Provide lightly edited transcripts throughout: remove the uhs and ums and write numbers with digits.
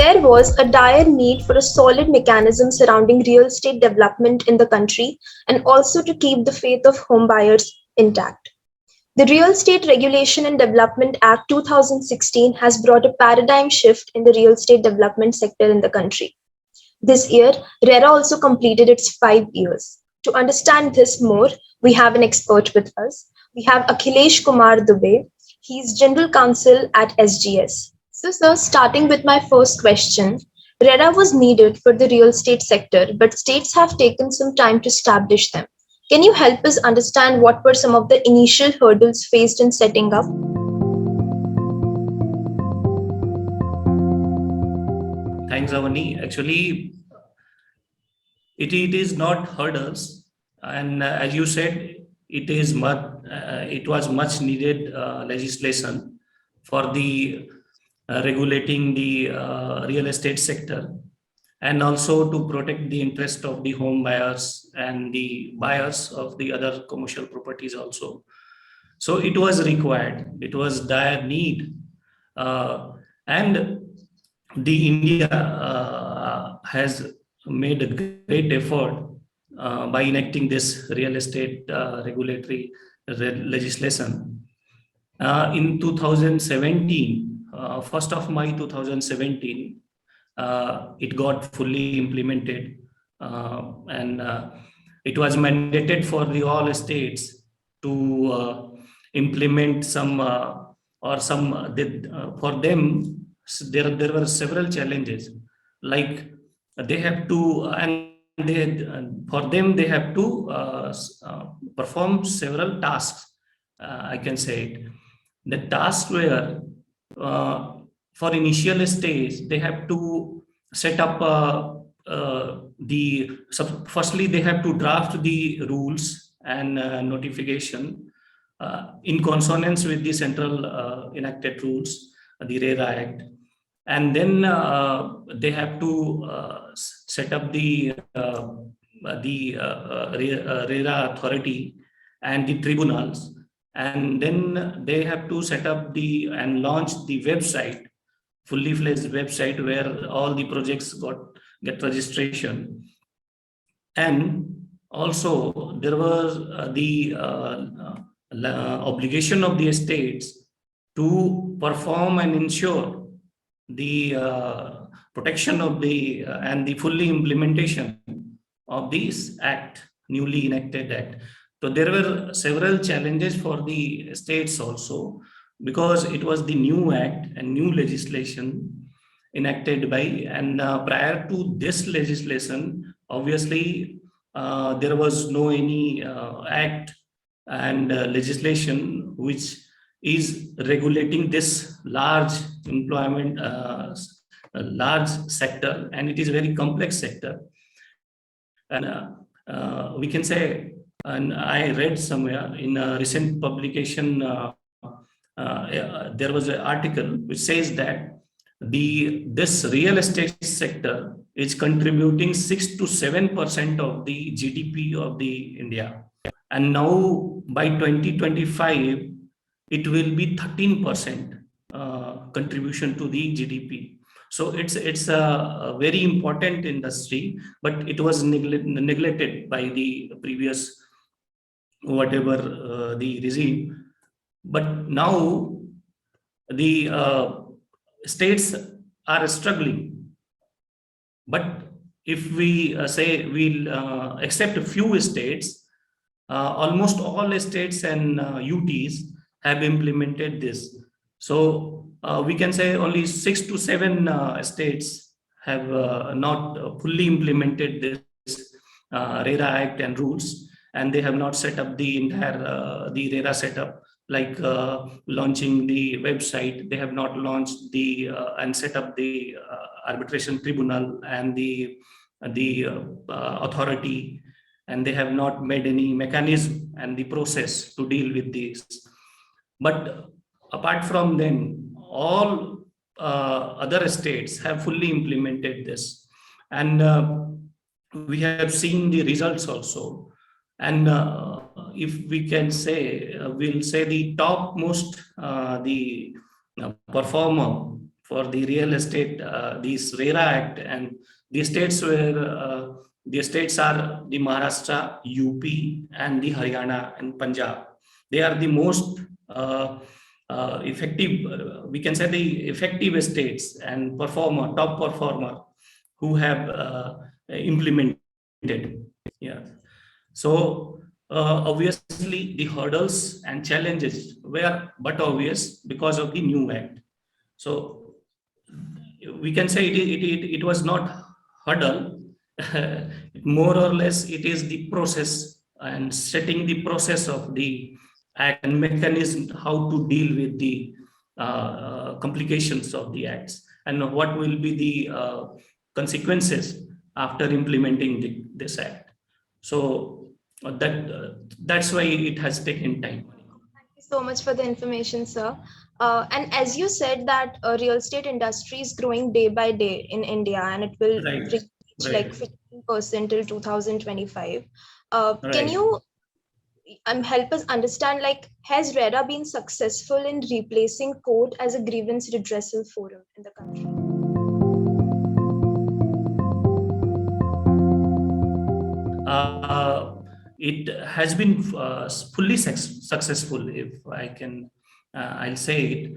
there was a dire need for a solid mechanism surrounding real estate development in the country and also to keep the faith of homebuyers intact. The Real Estate Regulation and Development Act 2016 has brought a paradigm shift in the real estate development sector in the country. This year, RERA also completed its 5 years. To understand this more, we have an expert with us. We have Akhilesh Kumar Dubey. He's General Counsel at SGS. So, sir, starting with my first question, RERA was needed for the real estate sector, but states have taken some time to establish them. Can you help us understand what were some of the initial hurdles faced in setting up? Thanks, Avani. Actually, it is not hurdles, and as you said, it was much needed legislation for the regulating the real estate sector, and also to protect the interest of the home buyers and the buyers of the other commercial properties also. So it was required. It was dire need, and the India has made a great effort by enacting this real estate regulatory legislation. In 2017, 1st of May 2017, it got fully implemented, and it was mandated for the all states to implement some for them. There were several challenges, like they have to, and for them they have to perform several tasks. I can say it. The tasks were for initial stage they have to set up firstly they have to draft the rules and notification in consonance with the central enacted rules, the RERA Act. And then they have to set up the RERA authority and the tribunals, and then they have to set up and launch the website, fully fledged website where all the projects get registration. And also there was the obligation of the states to perform and ensure the protection of the and the fully implementation of this act, newly enacted act. So there were several challenges for the states also, because it was the new act and new legislation enacted by, and prior to this legislation, obviously there was no any act and legislation which is regulating this large employment, large sector, and it is a very complex sector. And we can say, and I read somewhere in a recent publication, there was an article which says that this real estate sector is contributing 6 to 7% of the GDP of the India, and now by 2025 it will be 13% contribution to the GDP. So it's a very important industry, but it was neglected by the previous whatever the regime. But now the states are struggling. But if we say we'll accept a few states, almost all states and UTs have implemented this. So we can say only 6 to 7 states have not fully implemented this RERA Act and rules, and they have not set up the entire the RERA setup, like launching the website. They have not launched the and set up the arbitration tribunal and the authority, and they have not made any mechanism and the process to deal with this. But apart from them, all other states have fully implemented this, and we have seen the results also. And if we can say, we'll say the topmost the performer for the real estate, this RERA Act, and the states where the states are the Maharashtra, UP, and the Haryana and Punjab. They are the most effective, we can say the effective states and top performer who have implemented. Yeah. So obviously the hurdles and challenges were but obvious because of the new act. So we can say it was not hurdle. More or less it is the process and setting the process of the act and mechanism how to deal with the complications of the acts and what will be the consequences after implementing this act. So that's why it has taken time. Thank you so much for the information, sir. And as you said that real estate industry is growing day by day in India, and it will Right, reach like right, 15% till 2025. Can right. you help us understand, like, has RERA been successful in replacing court as a grievance redressal forum in the country? It has been fully successful, if I can, I'll say it,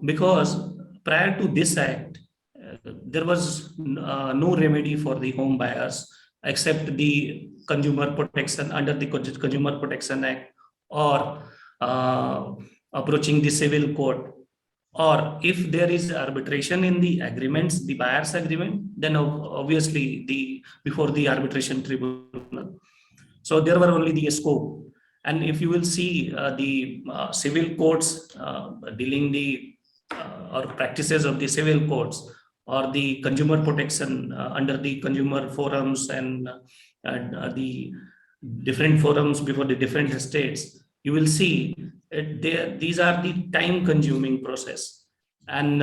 because prior to this act, there was no remedy for the home buyers except the consumer protection under the Consumer Protection Act, or approaching the civil court, or if there is arbitration in the agreements, the buyer's agreement, then obviously the before the arbitration tribunal. So there were only the scope. And if you will see the civil courts dealing the or practices of the civil courts or the consumer protection under the consumer forums and the different forums before the different states, you will see these are the time consuming process. And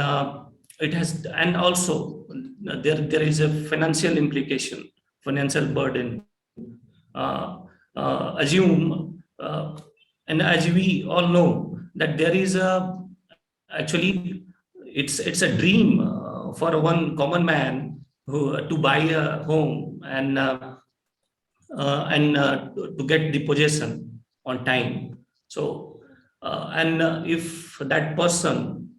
it has, and also there is a financial implication, financial burden. Assume, and as we all know, that there is a, actually it's a dream for one common man who to buy a home and to get the possession on time. So and if that person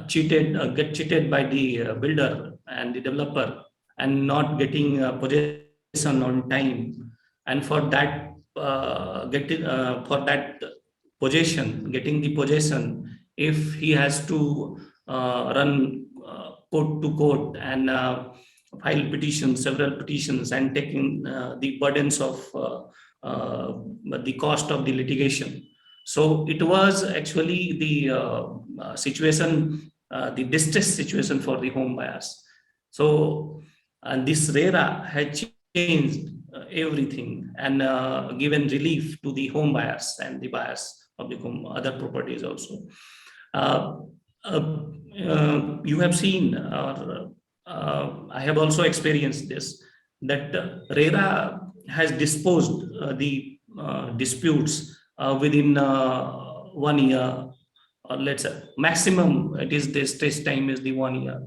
get cheated by the builder and the developer and not getting possession on time, and for that for that possession, getting the possession, if he has to run court to court and file petitions, several petitions, and taking the burdens of the cost of the litigation. So it was actually the situation, the distress situation for the home buyers. So and this RERA had changed everything and given relief to the home buyers and the buyers of the home, other properties also. Uh, you have seen, or I have also experienced this, that RERA has disposed the disputes within 1 year, or let's say maximum it is the stretch time is the 1 year.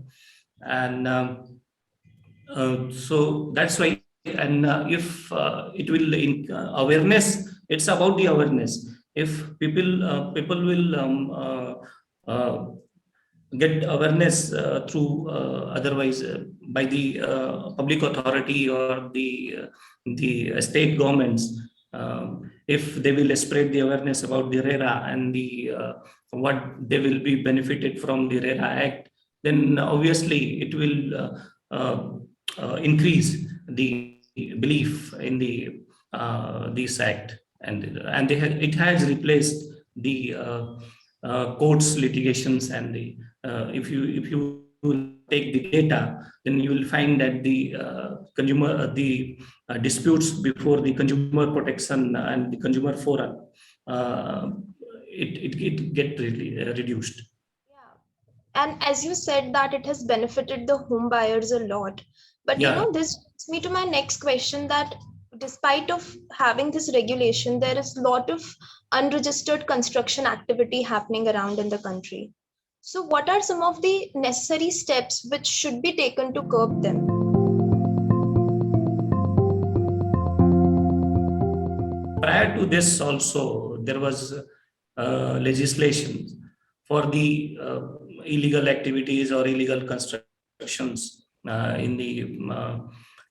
And so that's why, and if it will awareness, it's about the awareness. If people will uh, get awareness through otherwise by the public authority or the state governments, if they will spread the awareness about the RERA and the what they will be benefited from the RERA Act, then obviously it will increase the belief in the this act, and it has replaced the courts litigations. And the if you take the data, then you will find that the consumer disputes before the consumer protection and the consumer forum, it get really reduced. Yeah. And as you said that it has benefited the home buyers a lot. But Yeah. this brings me to my next question, that despite of having this regulation, there is a lot of unregistered construction activity happening around in the country. So, what are some of the necessary steps which should be taken to curb them? Prior to this, also there was legislation for the illegal activities or illegal constructions in the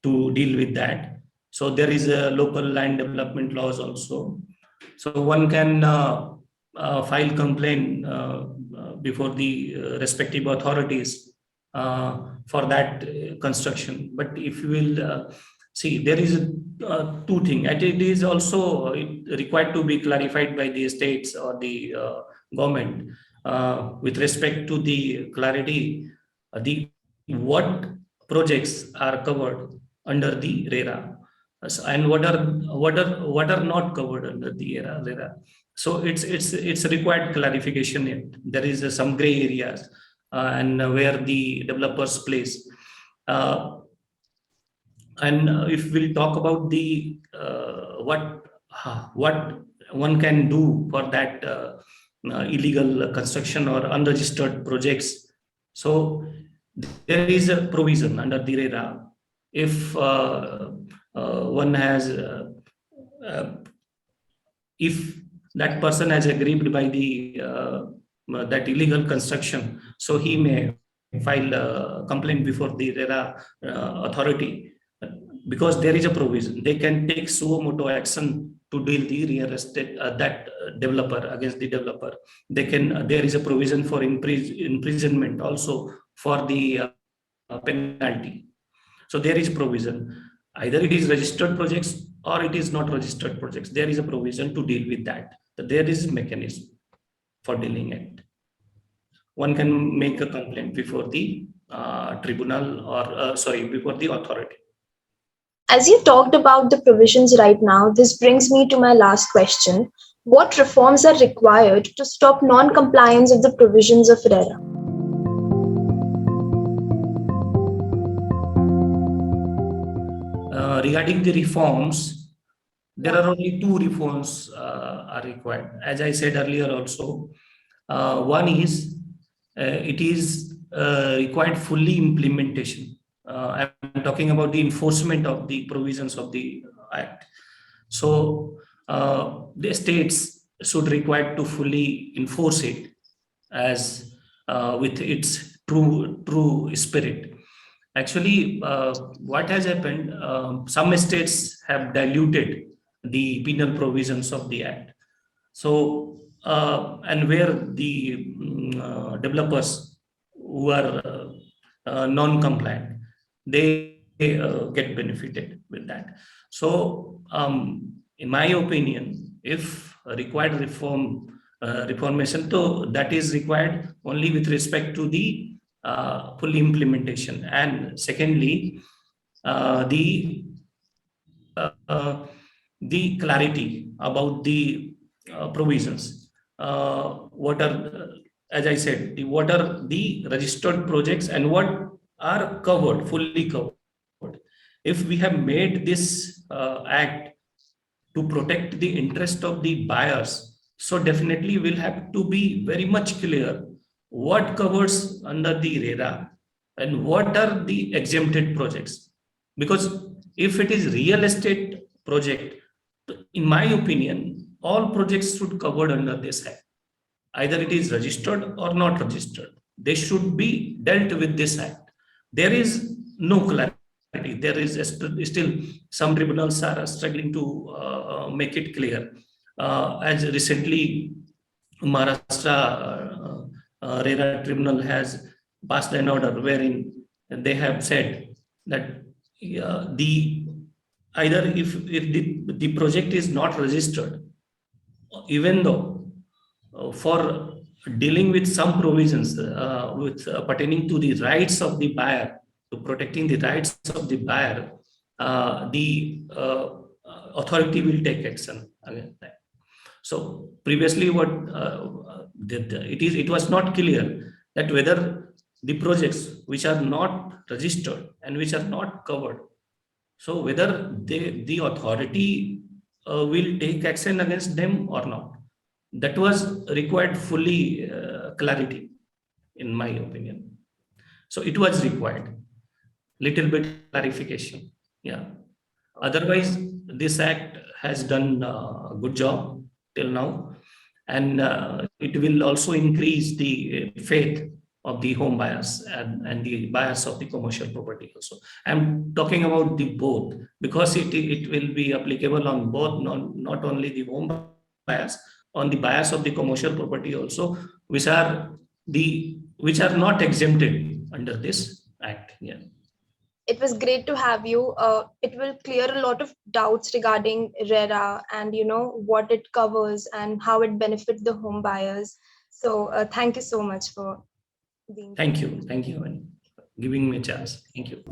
to deal with that. So there is a local land development laws also. So one can file complaint before the respective authorities for that construction. But if you will see, there is two things, and it is also required to be clarified by the states or the government with respect to the clarity, the what projects are covered under the RERA, and what are not covered under the RERA. So it's required clarification. There is some gray areas and where the developers place. Uh, and if we'll talk about the what one can do for that illegal construction or unregistered projects. So there is a provision under the RERA. If one has if that person has aggrieved by the that illegal construction, so he may file a complaint before the RERA authority, because there is a provision. They can take suo motu action to deal the real estate that developer against the developer. They can. There is a provision for imprisonment also for the penalty. So there is provision. Either it is registered projects or it is not registered projects. There is a provision to deal with that. There is a mechanism for dealing it. One can make a complaint before the tribunal or before the authority. As you talked about the provisions right now, this brings me to my last question. What reforms are required to stop non compliance of the provisions of RERA? Regarding the reforms, there are only two reforms are required. As I said earlier also, one is it is required fully implementation. I'm talking about the enforcement of the provisions of the Act. So the states should require to fully enforce it as with its true spirit. Actually, what has happened, some states have diluted the penal provisions of the Act. So, and where the developers who are non-compliant, they get benefited with that. So, in my opinion, if required reformation, so that is required only with respect to the full implementation. And secondly, the clarity about the provisions. What are, as I said, what are the registered projects and what are covered, fully covered. If we have made this act to protect the interest of the buyers, so definitely we'll have to be very much clear what covers under the RERA and what are the exempted projects. Because if it is real estate project, in my opinion, all projects should covered under this Act. Either it is registered or not registered. They should be dealt with this Act. There is no clarity. There is still some tribunals are struggling to make it clear. As recently, Maharashtra RERA tribunal has passed an order wherein they have said that the either if the project is not registered, even though for dealing with some provisions with pertaining to the rights of the buyer, to protecting the rights of the buyer, the authority will take action against that. So previously, what it was not clear that whether the projects which are not registered and which are not covered, so whether the authority will take action against them or not. That was required fully clarity. in my opinion. So it was required. Little bit clarification. Yeah. Otherwise, this act has done a good job till now, and it will also increase the faith of the home buyers and the buyers of the commercial property also. I'm talking about the both because it will be applicable on both, not only the home buyers, on the buyers of the commercial property also, which are which are not exempted under this act. Yeah. It was great to have you. It will clear a lot of doubts regarding RERA and what it covers and how it benefits the home buyers. So thank you so much for being here. Thank you and giving me a chance. Thank you.